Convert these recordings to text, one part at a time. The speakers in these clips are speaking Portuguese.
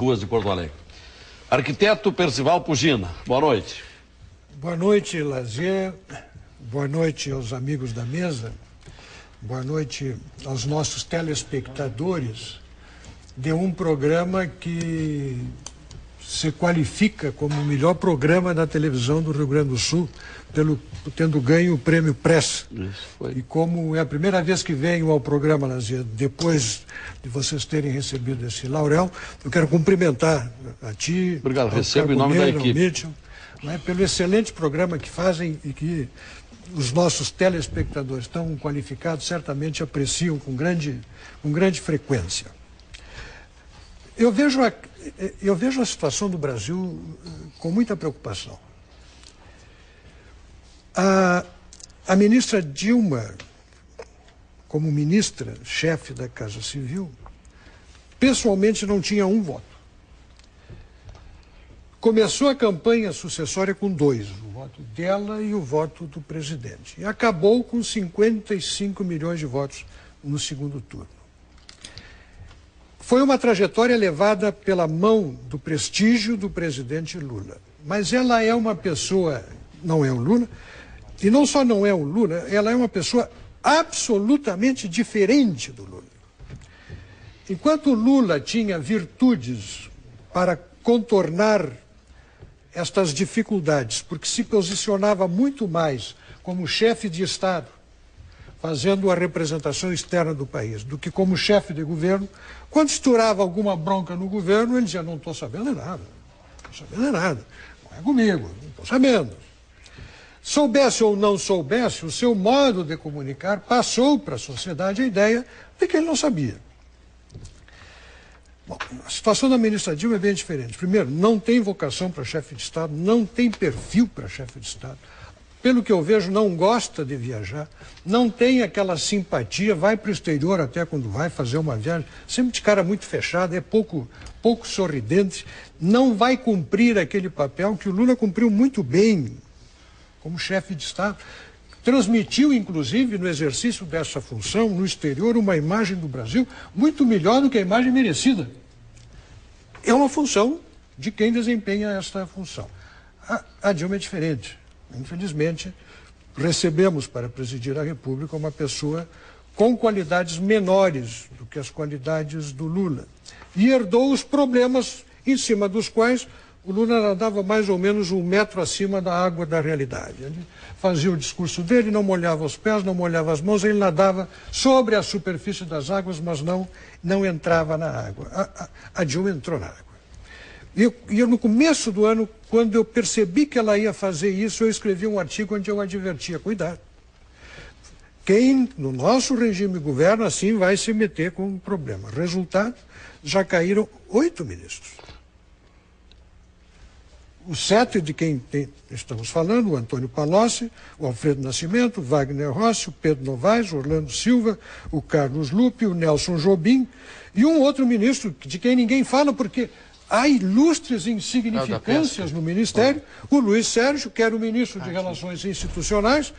ruas de Porto Alegre. Arquiteto Percival Pugina, boa noite. Boa noite, Lazier. Boa noite aos amigos da mesa. Boa noite aos nossos telespectadores de um programa que se qualifica como o melhor programa da televisão do Rio Grande do Sul, tendo ganho o prêmio Press. E como é a primeira vez que venho ao programa, Lazier, depois de vocês terem recebido esse laurel, eu quero cumprimentar a ti. Obrigado, recebo em nome da equipe. Mitchell, né, pelo excelente programa que fazem e que os nossos telespectadores tão qualificados certamente apreciam com grande frequência. Eu vejo a situação do Brasil com muita preocupação. A ministra Dilma, como ministra, chefe da Casa Civil, pessoalmente não tinha um voto. Começou a campanha sucessória com 2, o voto dela e o voto do presidente. E acabou com 55 milhões de votos no segundo turno. Foi uma trajetória levada pela mão do prestígio do presidente Lula. Mas ela é uma pessoa, não é o Lula, e não só não é o Lula, ela é uma pessoa absolutamente diferente do Lula. Enquanto o Lula tinha virtudes para contornar estas dificuldades, porque se posicionava muito mais como chefe de Estado, fazendo a representação externa do país, do que como chefe de governo. Quando estourava alguma bronca no governo, ele dizia, não estou sabendo nada, não estou sabendo nada, não é comigo, não estou sabendo. Soubesse ou não soubesse, o seu modo de comunicar passou para a sociedade a ideia de que ele não sabia. Bom, a situação da ministra Dilma é bem diferente. Primeiro, não tem vocação para chefe de Estado, não tem perfil para chefe de Estado. Pelo que eu vejo, não gosta de viajar, não tem aquela simpatia, vai para o exterior até quando vai fazer uma viagem, sempre de cara muito fechada, é pouco sorridente, não vai cumprir aquele papel que o Lula cumpriu muito bem como chefe de Estado. Transmitiu, inclusive, no exercício dessa função, no exterior, uma imagem do Brasil muito melhor do que a imagem merecida. É uma função de quem desempenha esta função. A Dilma é diferente. Infelizmente, recebemos para presidir a República uma pessoa com qualidades menores do que as qualidades do Lula. E herdou os problemas em cima dos quais o Lula nadava mais ou menos 1 metro acima da água da realidade. Ele fazia o discurso dele, não molhava os pés, não molhava as mãos, ele nadava sobre a superfície das águas, mas não entrava na água. A Dilma entrou na água. E eu, no começo do ano, quando eu percebi que ela ia fazer isso, eu escrevi um artigo onde eu advertia, cuidado. Quem no nosso regime governa, assim vai se meter com um problema. Resultado, já caíram 8 ministros. Os 7 de quem estamos falando, o Antônio Palocci, o Alfredo Nascimento, o Wagner Rossi, o Pedro Novaes, o Orlando Silva, o Carlos Lupe, o Nelson Jobim e um outro ministro de quem ninguém fala porque há ilustres insignificâncias no Ministério, o Luiz Sérgio, que era o ministro de Relações Institucionais,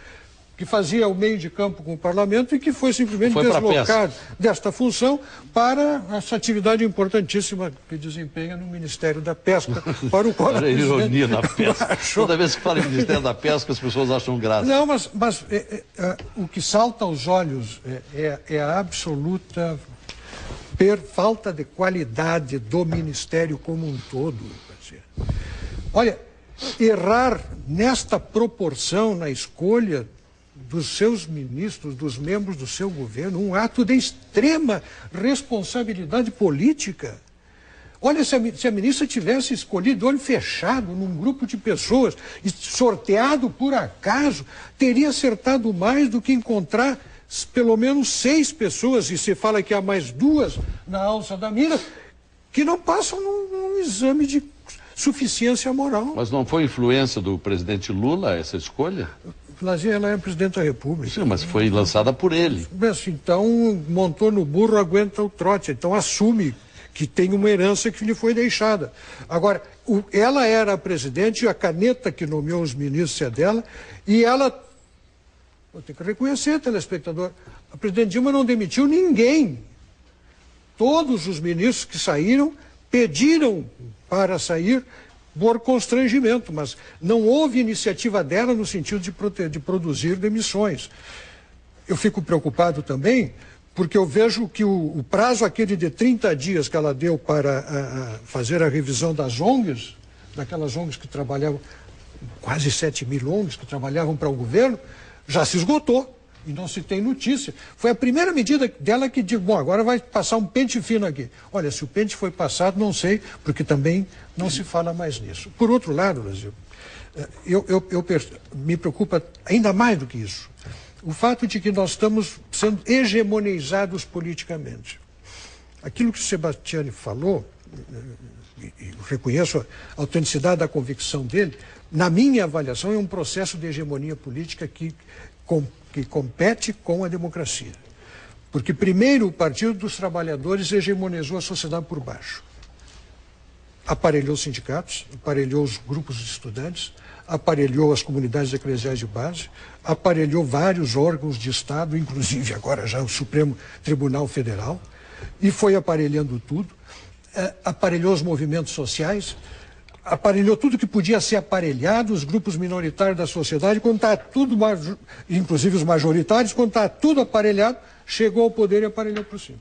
que fazia o meio de campo com o parlamento e que foi simplesmente deslocado desta função para essa atividade importantíssima que desempenha no Ministério da Pesca, para o qual... Olha a ironia na pesca. Toda vez que fala em Ministério da Pesca, as pessoas acham graça. Não, mas o que salta aos olhos é a absoluta falta de qualidade do Ministério como um todo. Olha, errar nesta proporção na escolha dos seus ministros, dos membros do seu governo, um ato de extrema responsabilidade política. Olha, se a ministra tivesse escolhido olho fechado num grupo de pessoas e sorteado por acaso, teria acertado mais do que encontrar pelo menos 6 pessoas, e se fala que há mais 2 na alça da mira, que não passam num exame de suficiência moral. Mas não foi influência do presidente Lula essa escolha? Lazier, ela é presidente da República. Sim, mas foi lançada por ele. Mas, então, montou no burro, aguenta o trote. Então, assume que tem uma herança que lhe foi deixada. Agora, ela era a presidente, a caneta que nomeou os ministros é dela, e ela, vou ter que reconhecer, telespectador, a presidente Dilma não demitiu ninguém. Todos os ministros que saíram pediram para sair por constrangimento, mas não houve iniciativa dela no sentido de produzir demissões. Eu fico preocupado também, porque eu vejo que o prazo aquele de 30 dias que ela deu para fazer a revisão das ONGs, daquelas ONGs que trabalhavam, quase 7.000 ONGs que trabalhavam para o governo, já se esgotou. E não se tem notícia. Foi a primeira medida dela que diz, bom, agora vai passar um pente fino aqui. Olha, se o pente foi passado, não sei, porque também não se fala mais nisso. Por outro lado, Brasil, me preocupa ainda mais do que isso, o fato de que nós estamos sendo hegemonizados politicamente. Aquilo que o Sebastiani falou, e reconheço a autenticidade da convicção dele, na minha avaliação é um processo de hegemonia política que compete com a democracia. Porque primeiro o Partido dos Trabalhadores hegemonizou a sociedade por baixo. Aparelhou os sindicatos, aparelhou os grupos de estudantes, aparelhou as comunidades eclesiais de base, aparelhou vários órgãos de Estado, inclusive agora já o Supremo Tribunal Federal, e foi aparelhando tudo, aparelhou os movimentos sociais, aparelhou tudo que podia ser aparelhado, os grupos minoritários da sociedade, quando está tudo, inclusive os majoritários, quando está tudo aparelhado, chegou ao poder e aparelhou por cima.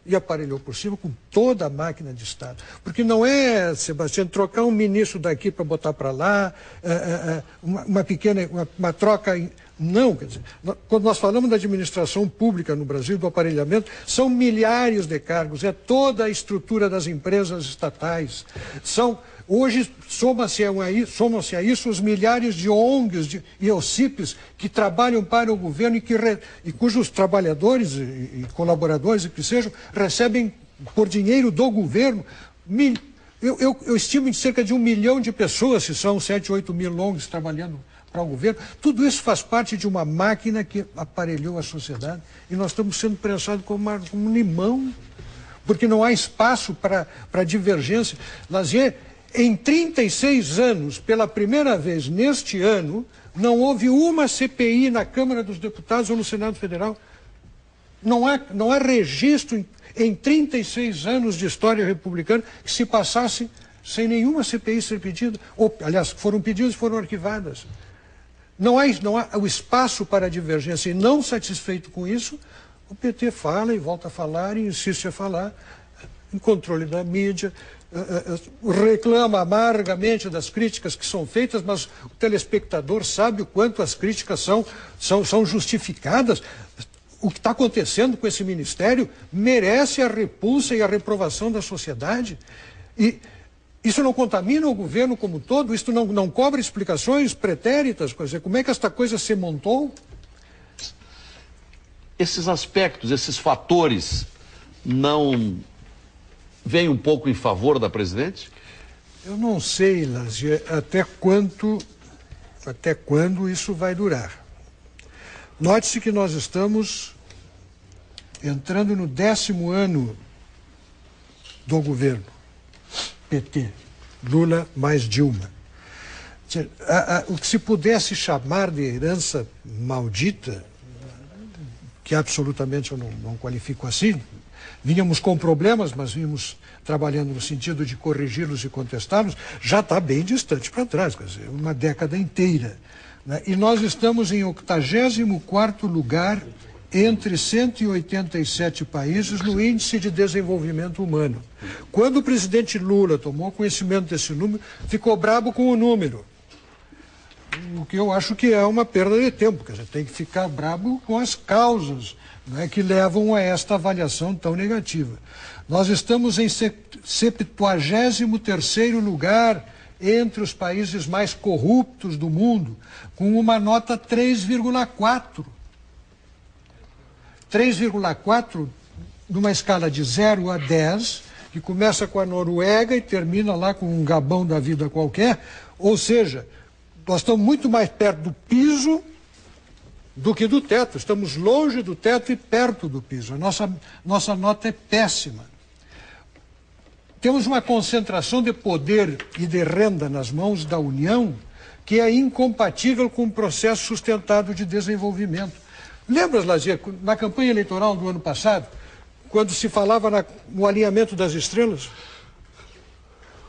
E aparelhou por cima com toda a máquina de Estado. Porque não é, Sebastião, trocar um ministro daqui para botar para lá, uma troca... Não, quer dizer, quando nós falamos da administração pública no Brasil, do aparelhamento, são milhares de cargos, é toda a estrutura das empresas estatais. Hoje, somam-se a isso os milhares de ONGs e OCIPs que trabalham para o governo e cujos trabalhadores e colaboradores, que sejam, recebem por dinheiro do governo. Eu estimo em cerca de 1 milhão de pessoas, se são 7, 8 mil ONGs trabalhando para o governo. Tudo isso faz parte de uma máquina que aparelhou a sociedade e nós estamos sendo prensados como um limão, porque não há espaço para divergência. Lazier, em 36 anos, pela primeira vez neste ano, não houve uma CPI na Câmara dos Deputados ou no Senado Federal. Não há registro em 36 anos de história republicana que se passasse sem nenhuma CPI ser pedida. Ou, aliás, foram pedidas e foram arquivadas. Não há o espaço para a divergência, e não satisfeito com isso, o PT fala e volta a falar e insiste a falar em controle da mídia, reclama amargamente das críticas que são feitas, mas o telespectador sabe o quanto as críticas são justificadas. O que está acontecendo com esse ministério merece a repulsa e a reprovação da sociedade. E isso não contamina o governo como um todo? Isso não cobra explicações pretéritas? Quer dizer, como é que esta coisa se montou? Esses aspectos, esses fatores, não vêm um pouco em favor da presidente? Eu não sei, Lazier, até quando isso vai durar. Note-se que nós estamos entrando no 10º ano do governo. PT, Lula mais Dilma. O que se pudesse chamar de herança maldita, que absolutamente eu não qualifico assim, vínhamos com problemas, mas vínhamos trabalhando no sentido de corrigi-los e contestá-los, já está bem distante para trás, quer dizer, uma década inteira. Né? E nós estamos em 84º lugar entre 187 países no Índice de Desenvolvimento Humano. Quando o presidente Lula tomou conhecimento desse número, ficou brabo com o número. O que eu acho que é uma perda de tempo, quer dizer, tem que ficar brabo com as causas, né, que levam a esta avaliação tão negativa. Nós estamos em 73º lugar entre os países mais corruptos do mundo, com uma nota 3,4. 3,4 numa escala de 0 a 10, que começa com a Noruega e termina lá com um Gabão da vida qualquer. Ou seja, nós estamos muito mais perto do piso do que do teto. Estamos longe do teto e perto do piso. A nossa nota é péssima. Temos uma concentração de poder e de renda nas mãos da União que é incompatível com o processo sustentado de desenvolvimento. Lembras, Lazier, na campanha eleitoral do ano passado, quando se falava no alinhamento das estrelas?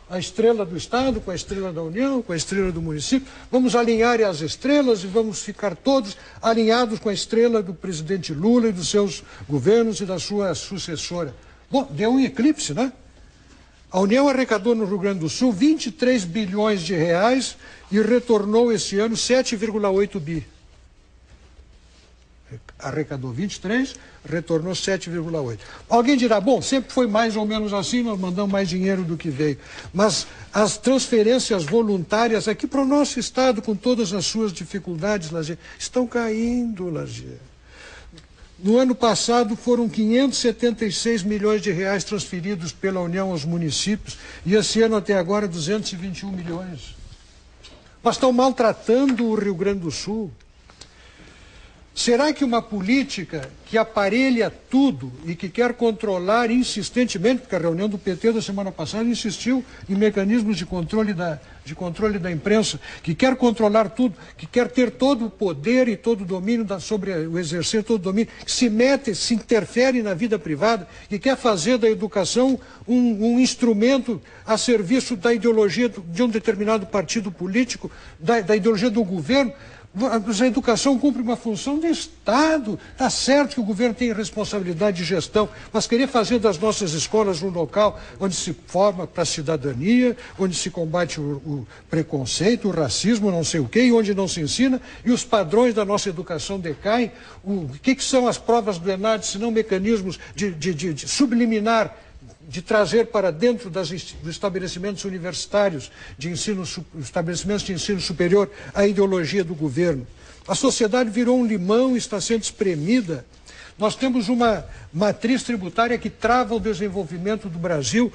A estrela do Estado com a estrela da União, com a estrela do município. Vamos alinhar as estrelas e vamos ficar todos alinhados com a estrela do presidente Lula e dos seus governos e da sua sucessora. Bom, deu um eclipse, né? A União arrecadou no Rio Grande do Sul 23 bilhões de reais e retornou esse ano 7,8 bi. Arrecadou 23, retornou 7,8. Alguém dirá, bom, sempre foi mais ou menos assim, nós mandamos mais dinheiro do que veio. Mas as transferências voluntárias aqui para o nosso Estado, com todas as suas dificuldades, Lazier, estão caindo, Lazier. No ano passado foram 576 milhões de reais transferidos pela União aos municípios e esse ano até agora 221 milhões. Mas estão maltratando o Rio Grande do Sul. Será que uma política que aparelha tudo e que quer controlar insistentemente, porque a reunião do PT da semana passada insistiu em mecanismos de controle da imprensa, que quer controlar tudo, que quer ter todo o poder e todo o domínio sobre o exercer todo o domínio, que se mete, se interfere na vida privada, que quer fazer da educação um instrumento a serviço da ideologia de um determinado partido político, da ideologia do governo? A educação cumpre uma função de Estado. Está certo que o governo tem responsabilidade de gestão, mas querer fazer das nossas escolas um local onde se forma para a cidadania, onde se combate o preconceito, o racismo, não sei o quê, e onde não se ensina, e os padrões da nossa educação decaem. O que são as provas do ENAD, se não mecanismos de subliminar, de trazer para dentro dos estabelecimentos universitários, estabelecimentos de ensino superior, a ideologia do governo. A sociedade virou um limão e está sendo espremida. Nós temos uma matriz tributária que trava o desenvolvimento do Brasil.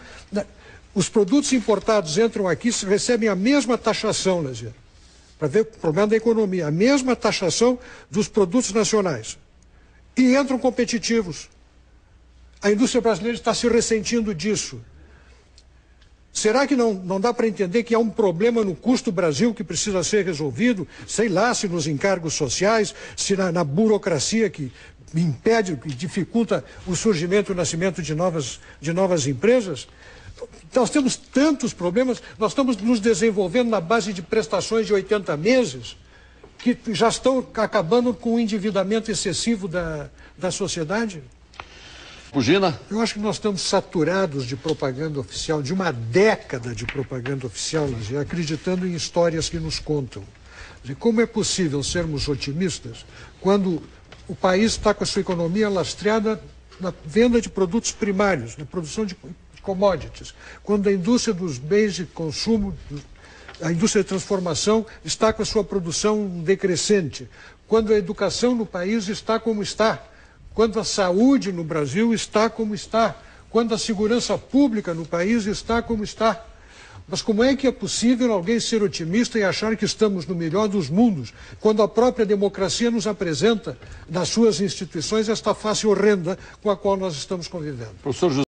Os produtos importados entram aqui e recebem a mesma taxação, Lazier, para ver o problema da economia, a mesma taxação dos produtos nacionais. E entram competitivos. A indústria brasileira está se ressentindo disso. Será que não dá para entender que há um problema no custo Brasil que precisa ser resolvido? Sei lá, se nos encargos sociais, se na burocracia que impede, que dificulta o surgimento e o nascimento de novas empresas? Nós temos tantos problemas, nós estamos nos desenvolvendo na base de prestações de 80 meses, que já estão acabando com o endividamento excessivo da sociedade. Pugina? Eu acho que nós estamos saturados de propaganda oficial, de uma década de propaganda oficial, acreditando em histórias que nos contam. Como é possível sermos otimistas quando o país está com a sua economia lastreada na venda de produtos primários, na produção de commodities, quando a indústria dos bens de consumo, a indústria de transformação está com a sua produção decrescente, quando a educação no país está como está, quando a saúde no Brasil está como está, quando a segurança pública no país está como está. Mas como é que é possível alguém ser otimista e achar que estamos no melhor dos mundos, quando a própria democracia nos apresenta, nas suas instituições, esta face horrenda com a qual nós estamos convivendo? Professor